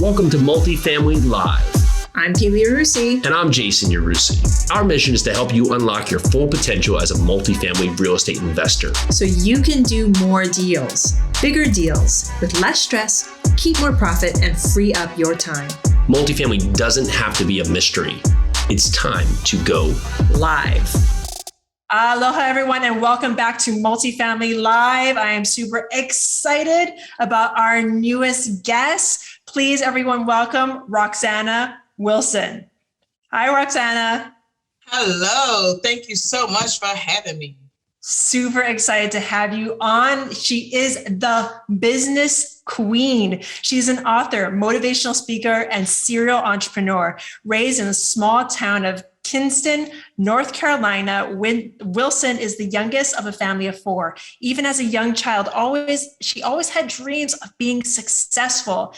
Welcome to Multifamily Live. I'm Keely Arusi. And I'm Jason Arusi. Our mission is to help you unlock your full potential as a multifamily real estate investor. So you can do more deals, bigger deals, with less stress, keep more profit, and free up your time. Multifamily doesn't have to be a mystery. It's time to go live. Aloha, everyone, and welcome back to Multifamily Live. I am super excited about our newest guest. Please, everyone, welcome Roxanna Wilson. Hi, Roxanna. Hello. Thank you so much for having me. Super excited to have you on. She is the business queen. She's an author, motivational speaker, and serial entrepreneur. Raised in the small town of Kinston, North Carolina, Wilson is the youngest of a family of four. Even as a young child, she always had dreams of being successful.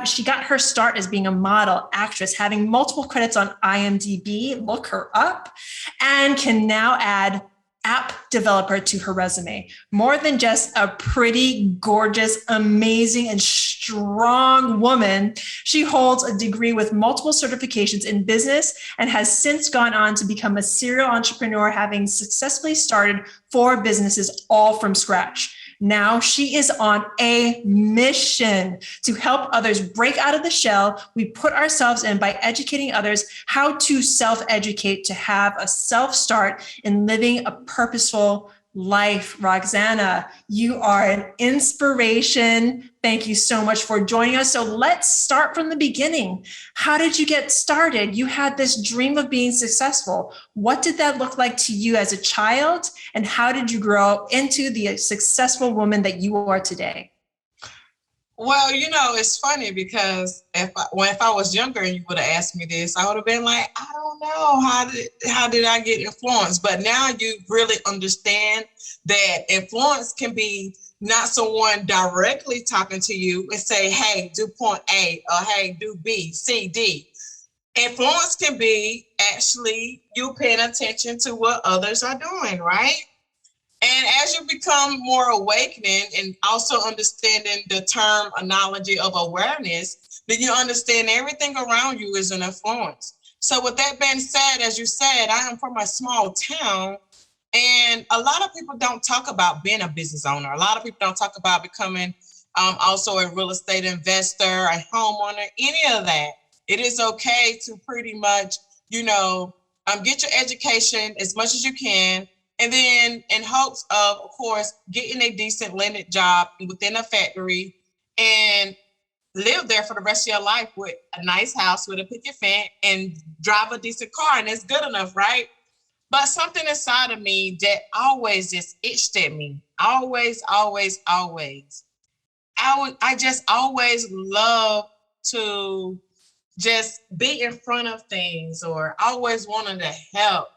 She got her start as being a model, actress, having multiple credits on IMDB, look her up, and can now add app developer to her resume. More than just a pretty, gorgeous, amazing, and strong woman, she holds a degree with multiple certifications in business and has since gone on to become a serial entrepreneur, having successfully started 4 businesses all from scratch. Now she is on a mission to help others break out of the shell we put ourselves in by educating others how to self-educate to have a self-start in living a purposeful life. Roxanna, you are an inspiration. Thank you so much for joining us. So let's start from the beginning. How did you get started? You had this dream of being successful. What did that look like to you as a child? And how did you grow into the successful woman that you are today? Well, it's funny because if I was younger and you would have asked me this, I would have been like, I don't know, how did I get influenced? But now you really understand that influence can be not someone directly talking to you and say, hey, do point A, or hey, do B, C, D. Influence can be actually you paying attention to what others are doing, right? And as you become more awakening and also understanding the term analogy of awareness, then you understand everything around you is an influence. So with that being said, as you said, I am from a small town, and a lot of people don't talk about being a business owner. A lot of people don't talk about becoming also a real estate investor, a homeowner, any of that. It is okay to pretty much, get your education as much as you can. And then in hopes of course, getting a decent landed job within a factory and live there for the rest of your life with a nice house with a picket fence and drive a decent car. And it's good enough, right? But something inside of me that always just itched at me. Always. I just always love to just be in front of things, or always wanted to help.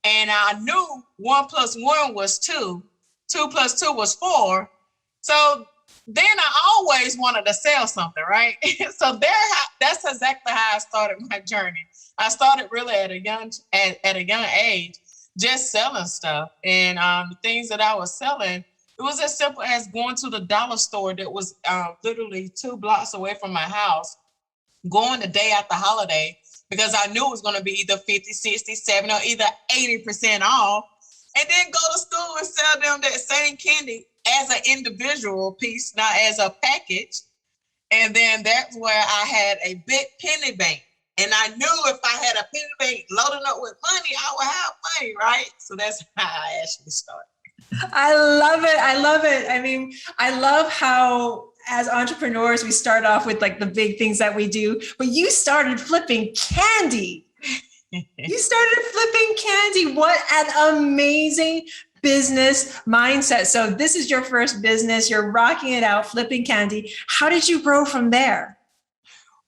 And I knew 1 + 1 was 2, 2 + 2 was 4. So then I always wanted to sell something, right? So that's exactly how I started my journey. I started really at a young age, just selling stuff. And the things that I was selling, it was as simple as going to the dollar store that was literally 2 blocks away from my house, going the day after holiday, because I knew it was going to be either 50, 60, 70, or either 80% off, and then go to school and sell them that same candy as an individual piece, not as a package. And then that's where I had a big penny bank. And I knew if I had a penny bank loaded up with money, I would have money, right? So that's how I actually started. I love it. I mean, I love how as entrepreneurs, we start off with like the big things that we do, but you started flipping candy. What an amazing business mindset. So this is your first business. You're rocking it out, flipping candy. How did you grow from there?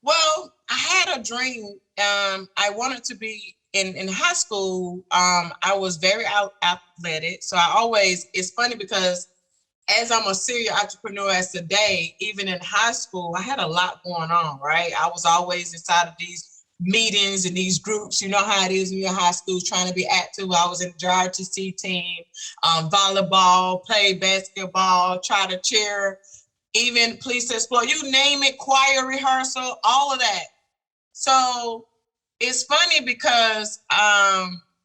Well, I had a dream. I wanted to be in high school. I was very athletic. So it's funny because as I'm a serial entrepreneur as today, even in high school, I had a lot going on, right? I was always inside of these meetings and these groups. You know how it is when you're in high school trying to be active. I was in the JRTC team, volleyball, played basketball, try to cheer even Police to Explore, you name it, choir rehearsal, all of that. So it's funny because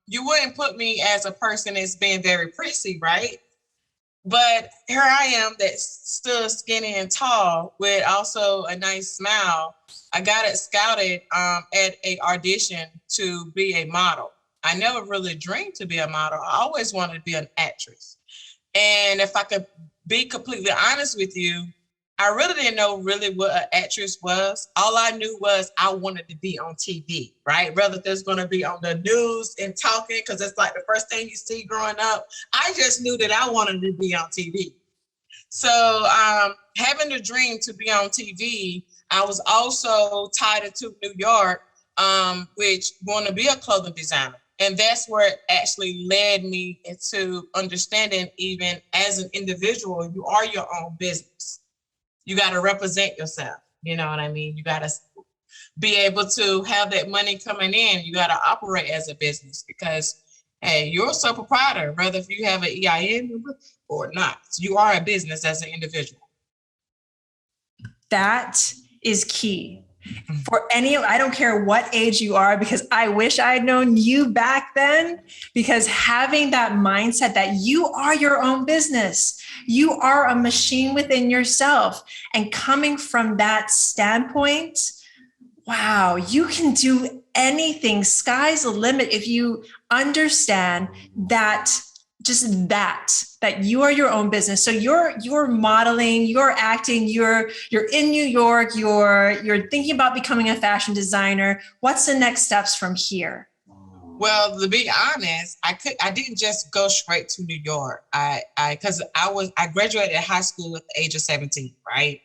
you wouldn't put me as a person that's being very prissy, right? But here I am that's still skinny and tall with also a nice smile. I got it scouted at a audition to be a model. I never really dreamed to be a model. I always wanted to be an actress. And if I could be completely honest with you, I really didn't know really what an actress was. All I knew was I wanted to be on TV, right? Whether there's going to be on the news and talking, because it's like the first thing you see growing up. I just knew that I wanted to be on TV. So having the dream to be on TV, I was also tied into New York, which want to be a clothing designer. And that's where it actually led me into understanding, even as an individual, you are your own business. You got to represent yourself. You know what I mean? You got to be able to have that money coming in. You got to operate as a business because, hey, you're a sole proprietor, whether if you have an EIN number or not. So you are a business as an individual. That is key. For I don't care what age you are, because I wish I had known you back then, because having that mindset that you are your own business, you are a machine within yourself, and coming from that standpoint, wow, you can do anything. Sky's the limit if you understand that. Just that you are your own business. So you're modeling, you're acting, you're in New York, you're thinking about becoming a fashion designer. What's the next steps from here? Well, to be honest, I didn't just go straight to New York. I graduated high school at the age of 17, right?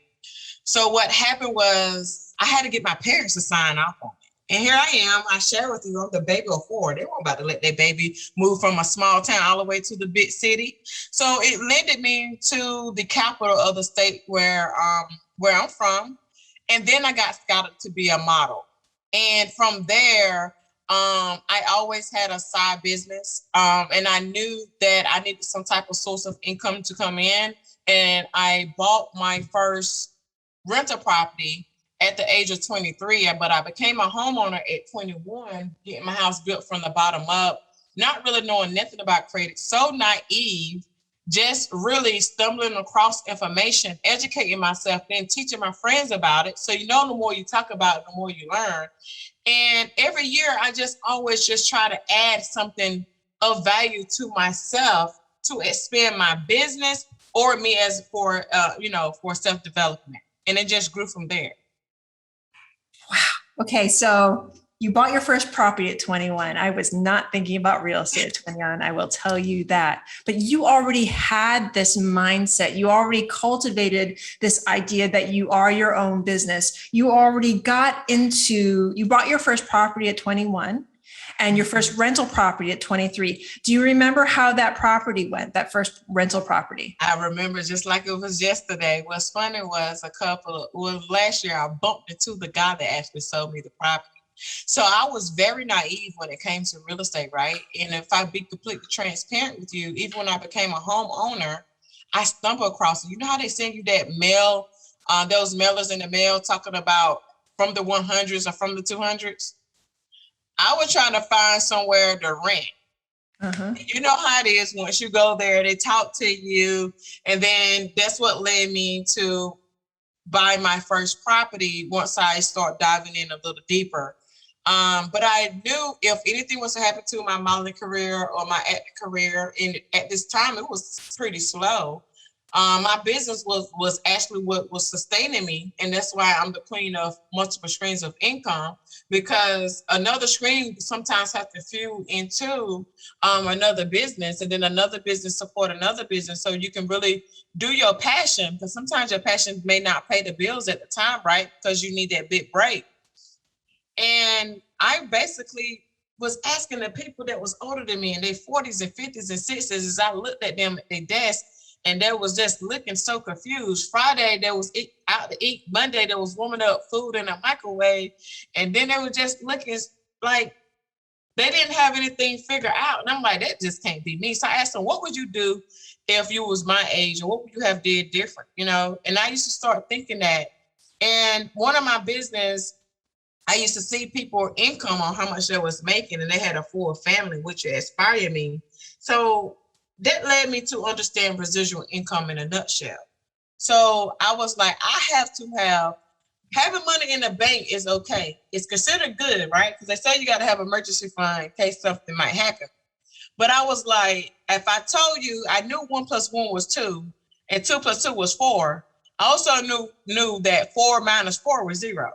So what happened was I had to get my parents to sign off on it. And here I am, I share with you, I'm the baby of 4. They weren't about to let their baby move from a small town all the way to the big city. So it lended me to the capital of the state where I'm from. And then I got scouted to be a model. And from there, I always had a side business. And I knew that I needed some type of source of income to come in. And I bought my first rental property at the age of 23, but I became a homeowner at 21, getting my house built from the bottom up, not really knowing nothing about credit, so naive, just really stumbling across information, educating myself, then teaching my friends about it. So, the more you talk about it, the more you learn. And every year, I just always just try to add something of value to myself to expand my business or me as for self-development. And it just grew from there. Wow. Okay. So you bought your first property at 21. I was not thinking about real estate at 21. I will tell you that. But you already had this mindset. You already cultivated this idea that you are your own business. You already you bought your first property at 21 and your first rental property at 23. Do you remember how that property went, that first rental property? I remember just like it was yesterday. What's funny was last year I bumped into the guy that actually sold me the property. So I was very naive when it came to real estate, right? And if I be completely transparent with you, even when I became a homeowner, I stumbled across it. You know how they send you that mail, those mailers in the mail talking about from the 100s or from the 200s? I was trying to find somewhere to rent. Uh-huh. You know how it is once you go there, they talk to you. And then that's what led me to buy my first property once I start diving in a little deeper. But I knew if anything was to happen to my modeling career or my acting career, and at this time it was pretty slow. My business was actually what was sustaining me. And that's why I'm the queen of multiple streams of income, because another stream sometimes has to fuel into another business, and then another business support another business. So you can really do your passion, because sometimes your passion may not pay the bills at the time, right? Because you need that big break. And I basically was asking the people that was older than me in their 40s and 50s and 60s, as I looked at them at their desk, and they was just looking so confused. Friday, they was out to eat. Monday, they was warming up food in a microwave. And then they were just looking like, They didn't have anything figured out. And I'm like, that just can't be me. So I asked them, what would you do if you was my age, or what would you have did different, you know? And I used to start thinking that. And one of my business, I used to see people income on how much they was making, and they had a full family, which inspired me. So that led me to understand residual income in a nutshell. So I was like, I have to have, having money in the bank is okay. It's considered good, right? Because they say you got to have an emergency fund in case something might happen. But I was like, if I told you, I knew 1 + 1 was 2, and 2 + 2 was 4. I also knew that 4 - 4 was 0.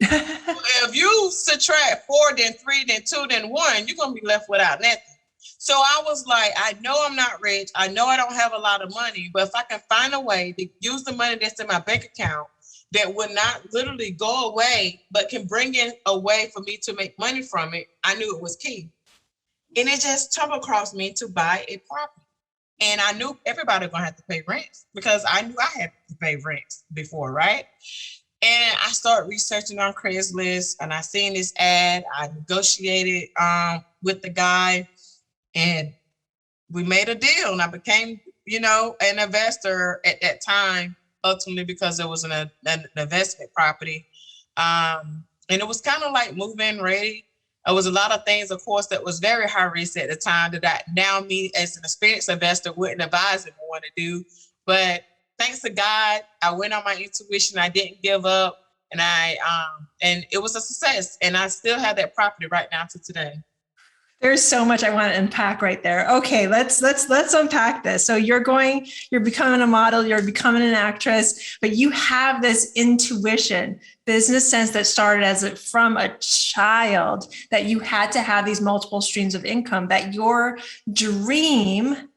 If you subtract 4, then 3, then 2, then 1, you're going to be left without nothing. So I was like, I know I'm not rich. I know I don't have a lot of money, but if I can find a way to use the money that's in my bank account that would not literally go away, but can bring in a way for me to make money from it, I knew it was key. And it just tumbled across me to buy a property. And I knew everybody was going to have to pay rent, because I knew I had to pay rent before, right? And I started researching on Craigslist, and I seen this ad. I negotiated with the guy, and we made a deal. And I became, an investor at that time, ultimately because it was an investment property. And it was kind of like move-in ready. There was a lot of things, of course, that was very high risk at the time that I now, me as an experienced investor, wouldn't advise anyone to do. But thanks to God, I went on my intuition. I didn't give up, and and it was a success. And I still have that property right now to today. There's so much I want to unpack right there. Okay, let's unpack this. So you're becoming a model, you're becoming an actress, but you have this intuition, business sense that started from a child, that you had to have these multiple streams of income, that your dream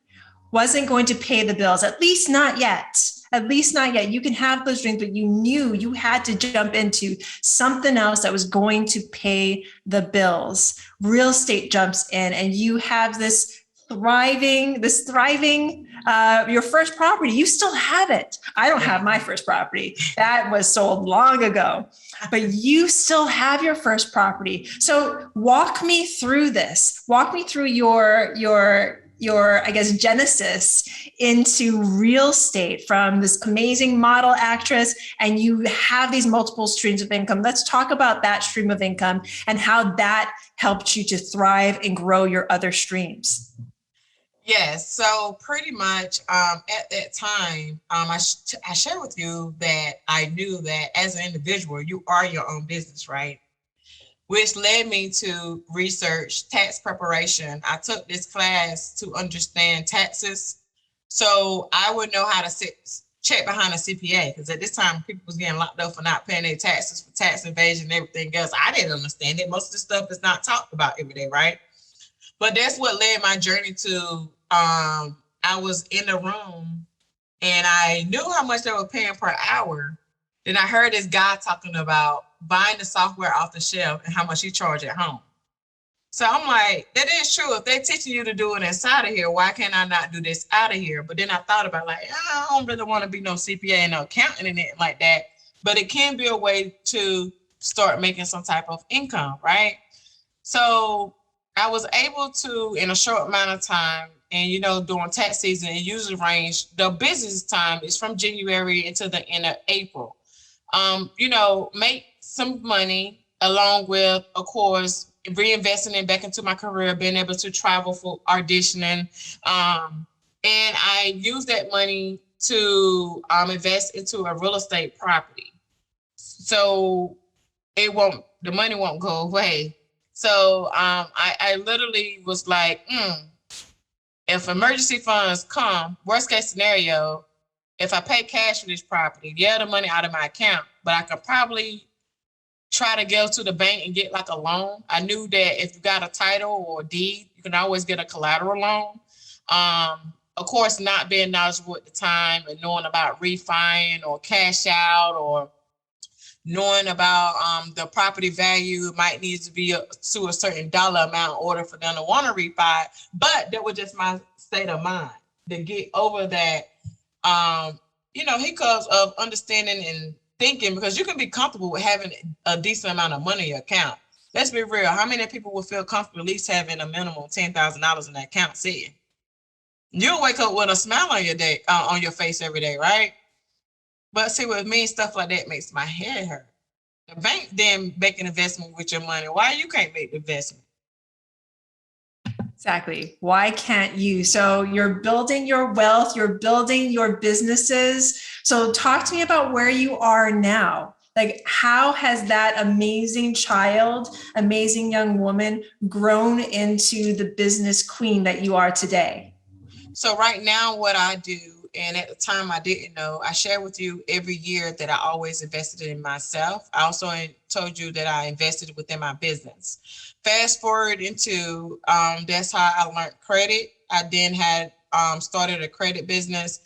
wasn't going to pay the bills, at least not yet. At least not yet. You can have those dreams, but you knew you had to jump into something else that was going to pay the bills. Real estate jumps in, and you have this thriving, your first property. You still have it. I don't have my first property. That was sold long ago, but you still have your first property. So walk me through this. Walk me through your I guess, genesis into real estate from this amazing model actress, and you have these multiple streams of income. Let's talk about that stream of income and how that helped you to thrive and grow your other streams. Yes. So pretty much at that time, I shared with you that I knew that as an individual, you are your own business, right? Which led me to research tax preparation. I took this class to understand taxes, so I would know how to check behind a CPA, because at this time, people was getting locked up for not paying their taxes, for tax evasion and everything else. I didn't understand it. Most of the stuff is not talked about every day, right? But that's what led my journey to, I was in the room, and I knew how much they were paying per hour. Then I heard this guy talking about buying the software off the shelf and how much he charge at home. So I'm like, that is true. If they're teaching you to do it inside of here, why can't I not do this out of here? But then I thought about I don't really want to be no CPA and no accountant and it like that. But it can be a way to start making some type of income, right? So I was able to, in a short amount of time, and during tax season, it usually range, the business time is from January until the end of April. Make some money, along with, of course, reinvesting it back into my career, being able to travel for auditioning. And I use that money to invest into a real estate property. So the money won't go away. So I literally was like, if emergency funds come, worst case scenario, if I pay cash for this property, the money out of my account, but I could probably try to go to the bank and get like a loan. I knew that if you got a title or a deed, you can always get a collateral loan. Of course, not being knowledgeable at the time and knowing about refining or cash out, or knowing about the property value might need to be to a certain dollar amount in order for them to want to refi. But that was just my state of mind to get over that. Hiccups of understanding and thinking, because you can be comfortable with having a decent amount of money in your account. Let's be real. How many people would feel comfortable at least having a minimum $10,000 in that account sitting? You'll wake up with a smile on your day, on your face every day, right? But see, with me, stuff like that makes my head hurt. The bank then make an investment with your money. Why you can't make the investment? Exactly. Why can't you? So you're building your wealth, you're building your businesses. So talk to me about where you are now. Like, how has that amazing child, amazing young woman grown into the business queen that you are today? So right now, what I do, and at the time I didn't know, I share with you every year that I always invested in myself. I also told you that I invested within my business. Fast forward into, that's how I learned credit. I then had started a credit business.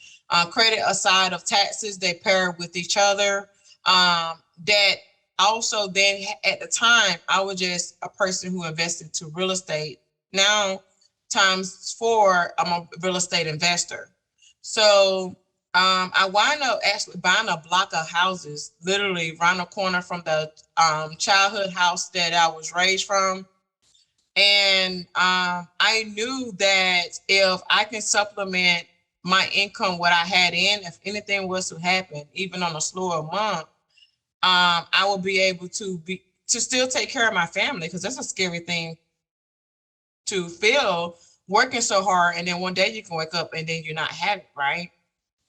Credit aside of taxes, they pair with each other. That also then at the time, I was just a person who invested to real estate. Now, times 4, I'm a real estate investor. So I wind up actually buying a block of houses, literally around the corner from the childhood house that I was raised from. And I knew that if I can supplement my income, what I had in, if anything was to happen, even on a slower month, I will be able to still take care of my family, because that's a scary thing to feel, working so hard and then one day you can wake up and then you're not have it, right?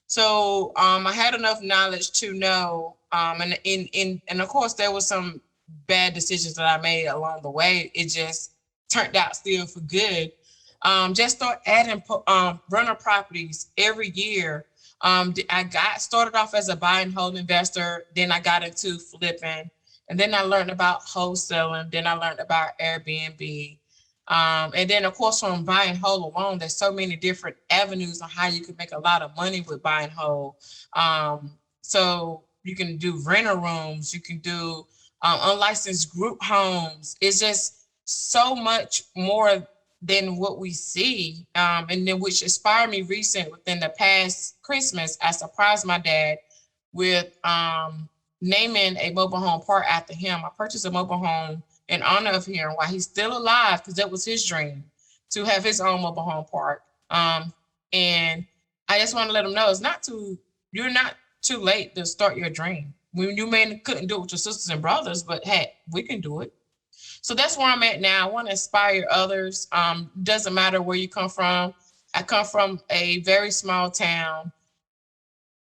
So I had enough knowledge to know, and of course there was some bad decisions that I made along the way. It just turned out still for good. Just start adding rental properties every year. I started off as a buy and hold investor. Then I got into flipping, and then I learned about wholesaling. Then I learned about Airbnb. And then of course from buy and hold alone, there's so many different avenues on how you can make a lot of money with buy and hold. So you can do rental rooms, you can do unlicensed group homes. It's just so much more than what we see. And then which inspired me within the past Christmas, I surprised my dad with naming a mobile home park after him. I purchased a mobile home in honor of him while he's still alive, because that was his dream, to have his own mobile home park. And I just want to let him know you're not too late to start your dream. You couldn't do it with your sisters and brothers, but hey, we can do it. So that's where I'm at now. I want to inspire others. Doesn't matter where you come from. I come from a very small town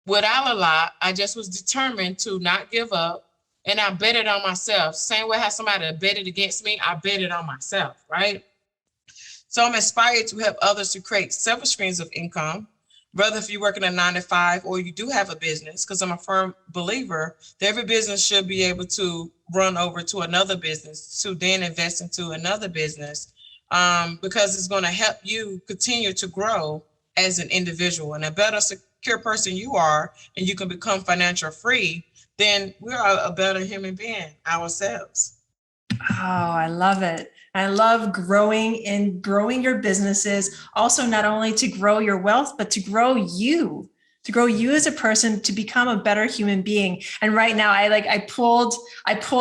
without a lot. I just was determined to not give up. And I bet it on myself. Same way how somebody betted against me, I bet it on myself, right? So I'm inspired to help others to create several streams of income, whether if you're working a 9-to-5 or you do have a business, because I'm a firm believer that every business should be able to run over to another business, to then invest into another business, because it's going to help you continue to grow as an individual. And a better secure person you are, and you can become financial free, then we're a better human being ourselves. Oh, I love it. I love growing your businesses. Also, not only to grow your wealth, but to grow you as a person, to become a better human being. And right now, I pulled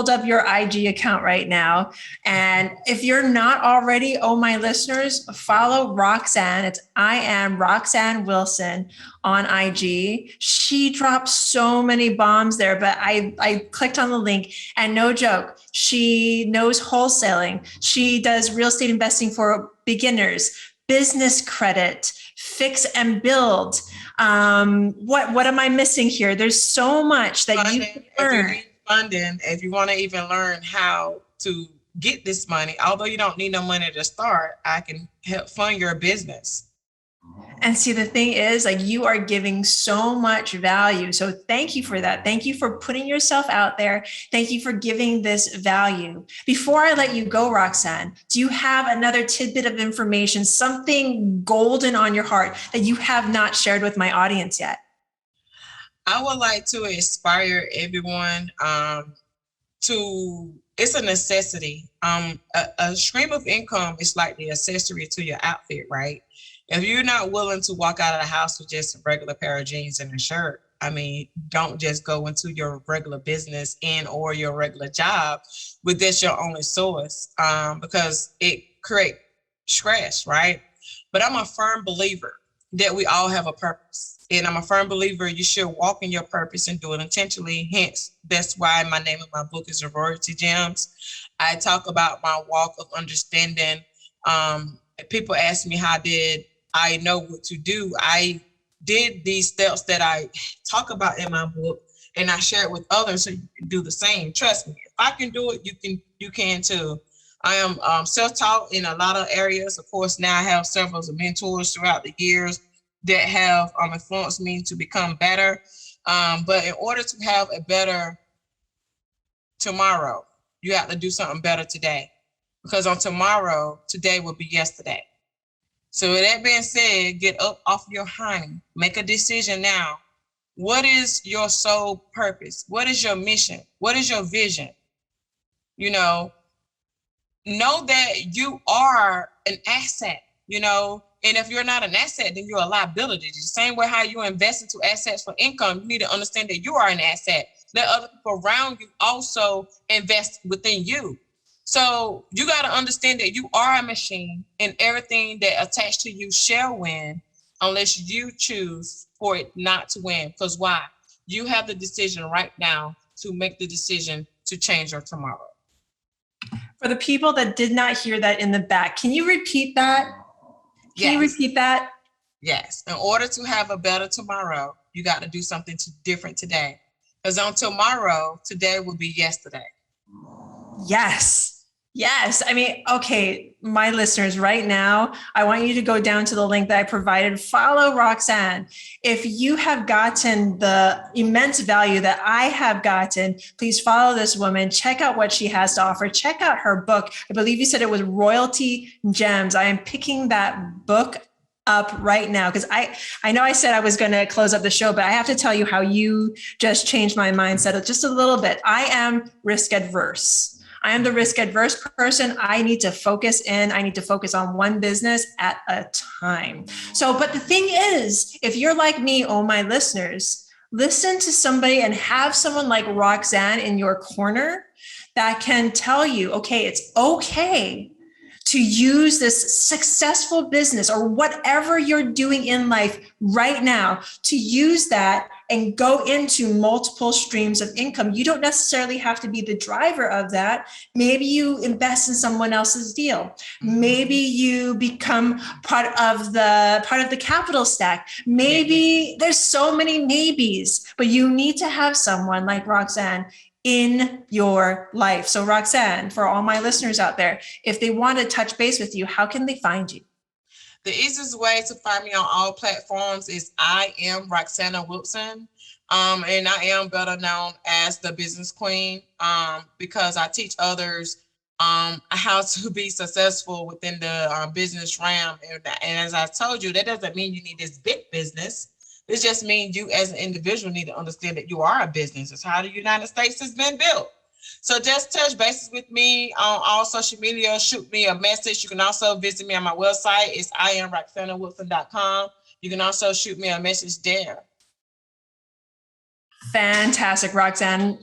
up your IG account right now. And if you're not already, my listeners, follow Roxanne. I am Roxanna Wilson on IG. She drops so many bombs there, but I clicked on the link, and no joke, she knows wholesaling. She does real estate investing for beginners, business credit, fix and build. What am I missing here? There's so much that you can learn. If you need funding, if you want to even learn how to get this money, although you don't need no money to start, I can help fund your business. And see, the thing is, you are giving so much value. So thank you for that. Thank you for putting yourself out there. Thank you for giving this value. Before I let you go, Roxanne, do you have another tidbit of information, something golden on your heart that you have not shared with my audience yet? I would like to inspire everyone it's a necessity. A stream of income is like the accessory to your outfit, right? If you're not willing to walk out of the house with just a regular pair of jeans and a shirt, I mean, don't just go into your regular business or your regular job with this your only source, because it creates stress, right? But I'm a firm believer that we all have a purpose. And I'm a firm believer you should walk in your purpose and do it intentionally. Hence, that's why my name of my book is Royalty Gems. I talk about my walk of understanding. People ask me, how did I know what to do? I did these steps that I talk about in my book, and I share it with others so you can do the same. Trust me, if I can do it, you can too. I am self-taught in a lot of areas. Of course, now I have several mentors throughout the years that have influenced me to become better. But in order to have a better tomorrow, you have to do something better today. Because on tomorrow, today will be yesterday. So with that being said, get up off your hiney. Make a decision now. What is your sole purpose? What is your mission? What is your vision? Know that you are an asset, and if you're not an asset, then you're a liability. The same way how you invest into assets for income, you need to understand that you are an asset. Let other people around you also invest within you. So you got to understand that you are a machine, and everything that attached to you shall win unless you choose for it not to win. Because why? You have the decision right now to make the decision to change your tomorrow. For the people that did not hear that in the back, can you repeat that? Can you repeat that? Yes. In order to have a better tomorrow, you got to do something different today. Because on tomorrow, today will be yesterday. Yes. Yes. I mean, okay, my listeners, right now, I want you to go down to the link that I provided. Follow Roxanne. If you have gotten the immense value that I have gotten, please follow this woman. Check out what she has to offer. Check out her book. I believe you said it was Royalty Gems. I am picking that book up right now because I know I said I was going to close up the show, but I have to tell you how you just changed my mindset just a little bit. I am risk adverse. I am the risk adverse person. I need to focus in. I need to focus on one business at a time. So, but the thing is, if you're like me, oh, my listeners, listen to somebody and have someone like Roxanne in your corner that can tell you, okay, it's okay to use this successful business or whatever you're doing in life right now to use that and go into multiple streams of income. You don't necessarily have to be the driver of that. Maybe you invest in someone else's deal. Maybe you become part of the capital stack. Maybe there's so many maybes, but you need to have someone like Roxanne in your life. So Roxanne, for all my listeners out there, if they want to touch base with you, how can they find you? The easiest way to find me on all platforms is I am Roxanna Wilson. And I am better known as the business queen because I teach others how to be successful within the business realm. And as I told you, that doesn't mean you need this big business. It just means you as an individual need to understand that you are a business. It's how the United States has been built. So just touch bases with me on all social media. Shoot me a message. You can also visit me on my website. It's IamRoxannaWilson.com. You can also shoot me a message there. Fantastic, Roxanne.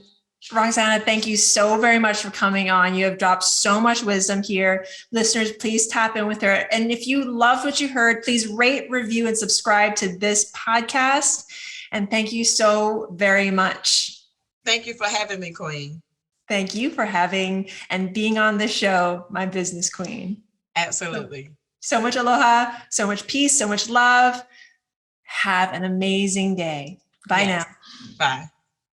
Roxanna, thank you so very much for coming on. You have dropped so much wisdom here. Listeners, please tap in with her. And if you loved what you heard, please rate, review, and subscribe to this podcast. And thank you so very much. Thank you for having me, Queen. Thank you for having and being on the show, my business queen. Absolutely. So much aloha, so much peace, so much love. Have an amazing day. Bye now. Bye.